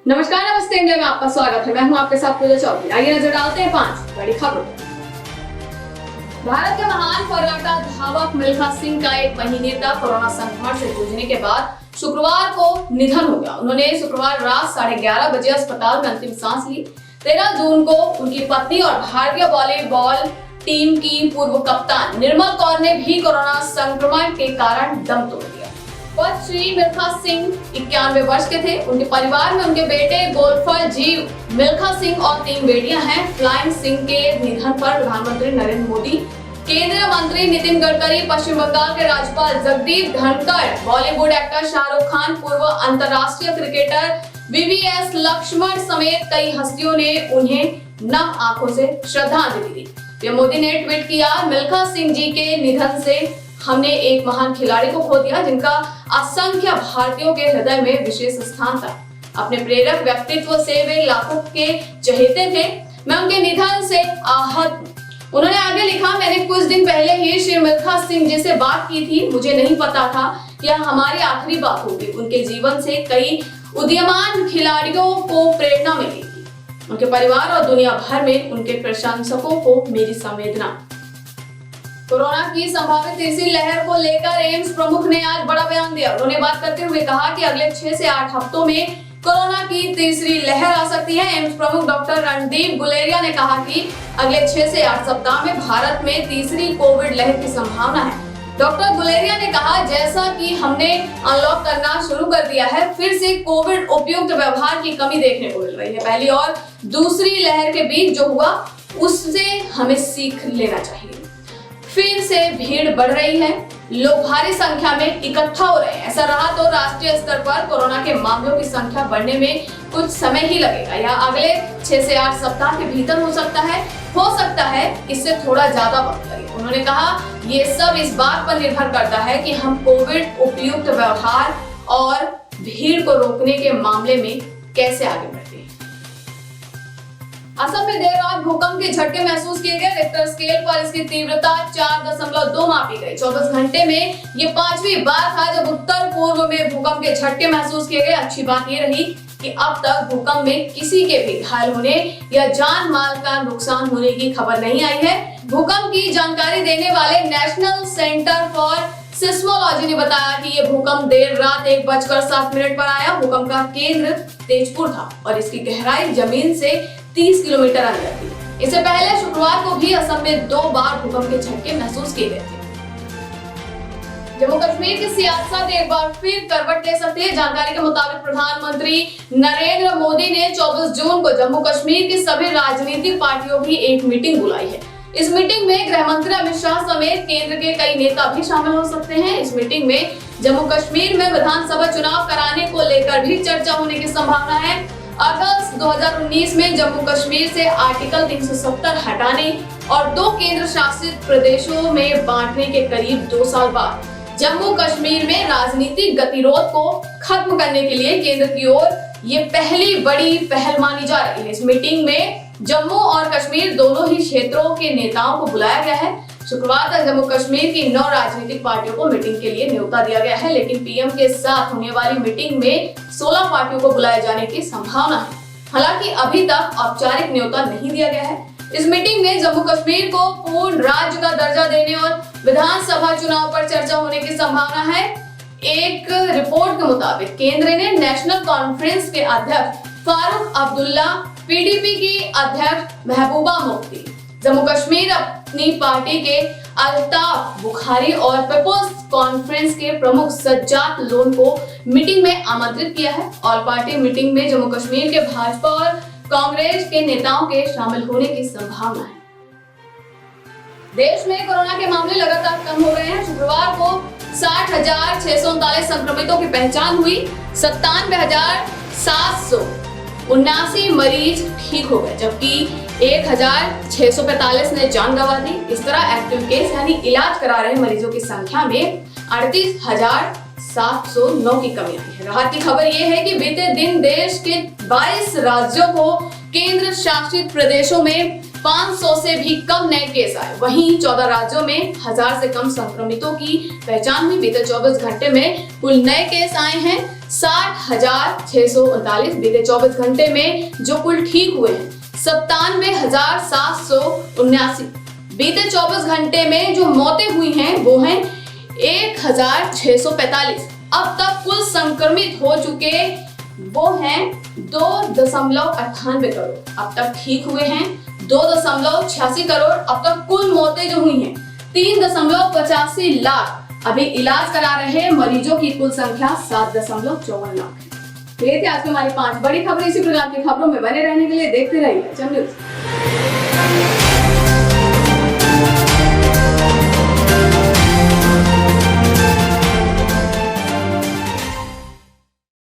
नमस्कार, नमस्ते इंडिया में आपका स्वागत है। मैं हूं आपके साथ पूजा चौधरी। आइए नजर डालते हैं 5 बड़ी खबरों। भारत के महान फर्राटा धावक मिल्खा सिंह का एक महीने तक कोरोना संक्रमण से जूझने के बाद शुक्रवार को निधन हो गया। उन्होंने शुक्रवार रात 11:30 बजे अस्पताल में अंतिम सांस ली। 13 जून को उनकी पत्नी और भारतीय वॉलीबॉल टीम की पूर्व कप्तान निर्मल कौर ने भी कोरोना संक्रमण के कारण दम तोड़ दिया। श्री मिल्खा सिंह 91 वर्ष के थे। उनके परिवार में उनके बेटे गोल्फर जीव मिल्खा सिंह और 3 बेटियां हैं। फ्लाइंग सिंह के निधन पर प्रधानमंत्री नरेंद्र मोदी, केंद्रीय मंत्री नितिन गडकरी, पश्चिम बंगाल के राज्यपाल जगदीप धनखड़, बॉलीवुड एक्टर शाहरुख खान, पूर्व अंतर्राष्ट्रीय क्रिकेटर वीवीएस लक्ष्मण समेत कई हस्तियों ने उन्हें नम आंखों से श्रद्धांजलि दी। पीएम मोदी ने ट्वीट किया, मिल्खा सिंह जी के निधन से हमने एक महान खिलाड़ी को खो दिया जिनका असंख्य भारतीयों के हृदय में विशेष स्थान था। अपने प्रेरक व्यक्तित्व से वे लाखों के चहेते थे। मैं उनके निधन से आहत हूं। उन्होंने आगे लिखा, मैंने कुछ दिन पहले ही श्री मिल्खा सिंह जी से बात की थी। मुझे नहीं पता था कि यह हमारी आखिरी बात होगी। उनके जीवन से कई उदीयमान खिलाड़ियों को प्रेरणा मिलेगी। उनके परिवार और दुनिया भर में उनके प्रशंसकों को मेरी संवेदना। कोरोना की संभावित तीसरी लहर को लेकर एम्स प्रमुख ने आज बड़ा बयान दिया। उन्होंने बात करते हुए कहा कि अगले 6 से 8 हफ्तों में कोरोना की तीसरी लहर आ सकती है। एम्स प्रमुख डॉक्टर रणदीप गुलेरिया ने कहा कि अगले 6 से 8 सप्ताह में भारत में तीसरी कोविड लहर की संभावना है। डॉक्टर गुलेरिया ने कहा, जैसा कि हमने अनलॉक करना शुरू कर दिया है, फिर से कोविड उपयुक्त व्यवहार की कमी देखने को मिल रही है। पहली और दूसरी लहर के बीच जो हुआ उससे हमें सीख लेना चाहिए। फिर से भीड़ बढ़ रही है, लोग भारी संख्या में इकट्ठा हो रहे हैं। ऐसा रहा तो राष्ट्रीय स्तर पर कोरोना के मामलों की संख्या बढ़ने में कुछ समय ही लगेगा। यह अगले 6 से 8 सप्ताह के भीतर हो सकता है इससे थोड़ा ज्यादा वक्त लगे। उन्होंने कहा, ये सब इस बात पर निर्भर करता है कि हम कोविड उपयुक्त व्यवहार और भीड़ को रोकने के मामले में कैसे आगे बढ़ते हैं। असम में देर रात भूकंप के झटके महसूस किए गए। रिक्टर स्केल पर इसकी तीव्रता 4.2 मापी गई। 24 घंटे में ये 5वीं बार था जब उत्तर पूर्व में भूकंप के झटके महसूस किए गए। अच्छी बात ये रही कि अब तक भूकंप में किसी के भी घायल होने या जान माल का नुकसान होने की खबर नहीं आई है। भूकंप की जानकारी देने वाले नेशनल सेंटर फॉर सिस्मोलॉजी ने बताया कि ये भूकंप देर रात 1:07 पर आया। भूकंप का केंद्र तेजपुर था और इसकी गहराई जमीन से 30 किलोमीटर अंदर थी। इससे पहले शुक्रवार को भी असम में 2 बार भूकंप के झटके महसूस किए गए थे। जम्मू कश्मीर की सियासत एक बार फिर करवट ले सकती है। जानकारी के मुताबिक प्रधानमंत्री नरेंद्र मोदी ने 24 जून को जम्मू कश्मीर की सभी राजनीतिक पार्टियों की एक मीटिंग बुलाई है। इस मीटिंग में गृह मंत्री अमित शाह समेत केंद्र के कई नेता भी शामिल हो सकते हैं। इस मीटिंग में जम्मू कश्मीर में विधानसभा चुनाव कराने को लेकर भी चर्चा होने की संभावना है। अगस्त 2019 में जम्मू कश्मीर से आर्टिकल 370 हटाने और 2 केंद्र शासित प्रदेशों में बांटने के करीब 2 साल बाद जम्मू कश्मीर में राजनीतिक गतिरोध को खत्म करने के लिए केंद्र की ओर ये पहली बड़ी पहल मानी जा रही है। इस मीटिंग में जम्मू और कश्मीर दोनों ही क्षेत्रों के नेताओं को बुलाया गया है। शुक्रवार तक जम्मू कश्मीर की 9 राजनीतिक पार्टियों को मीटिंग के लिए न्योता दिया गया है, लेकिन पीएम के साथ होने वाली मीटिंग में 16 पार्टियों को बुलाए जाने की संभावना है। हालांकि अभी तक औपचारिक न्योता नहीं दिया गया है। इस मीटिंग में जम्मू कश्मीर को पूर्ण राज्य का दर्जा देने और विधानसभा चुनाव पर चर्चा होने की संभावना है। एक रिपोर्ट के मुताबिक केंद्र ने नेशनल कॉन्फ्रेंस के अध्यक्ष फारूक अब्दुल्ला, पीडीपी की अध्यक्ष महबूबा मुफ्ती, जम्मू कश्मीर अपनी पार्टी के अल्ताफ बुखारी और पीपल्स कॉन्फ्रेंस के प्रमुख सज्जाद लोन को मीटिंग में आमंत्रित किया है। ऑल पार्टी मीटिंग में जम्मू कश्मीर के भाजपा और कांग्रेस के नेताओं के शामिल होने की संभावना है। देश में कोरोना के मामले लगातार कम हो रहे हैं। शुक्रवार को 60,639 संक्रमितों की पहचान हुई। 97,779 मरीज ठीक हो गए, जबकि 1,645 ने जान गंवा दी। इस तरह एक्टिव केस यानी इलाज करा रहे मरीजों की संख्या में 38,709 की कमी आई है। राहत की खबर यह है कि बीते दिन देश के 22 राज्यों को केंद्र शासित प्रदेशों में 500 से भी कम नए केस आए। वहीं 14 राज्यों में 1000 से कम संक्रमितों की पहचान हुई। बीते 24 घंटे में कुल नए केस आए हैं 60,639। बीते 24 घंटे में जो कुल ठीक हुए हैं 97,779। बीते 24 घंटे में जो मौतें हुई हैं वो हैं 1,645। अब तक कुल संक्रमित हो चुके वो हैं 2.98 करोड़। अब तक ठीक हुए हैं 2.86 करोड़। अब तक कुल मौतें जो हुई हैं 3.85 लाख। अभी इलाज करा रहे मरीजों की कुल संख्या 7.54 लाख है। ये थी आज की हमारी 5 बड़ी खबरें। इसी प्रकार की खबरों में बने रहने के लिए देखते रहिए चैनल न्यूज़।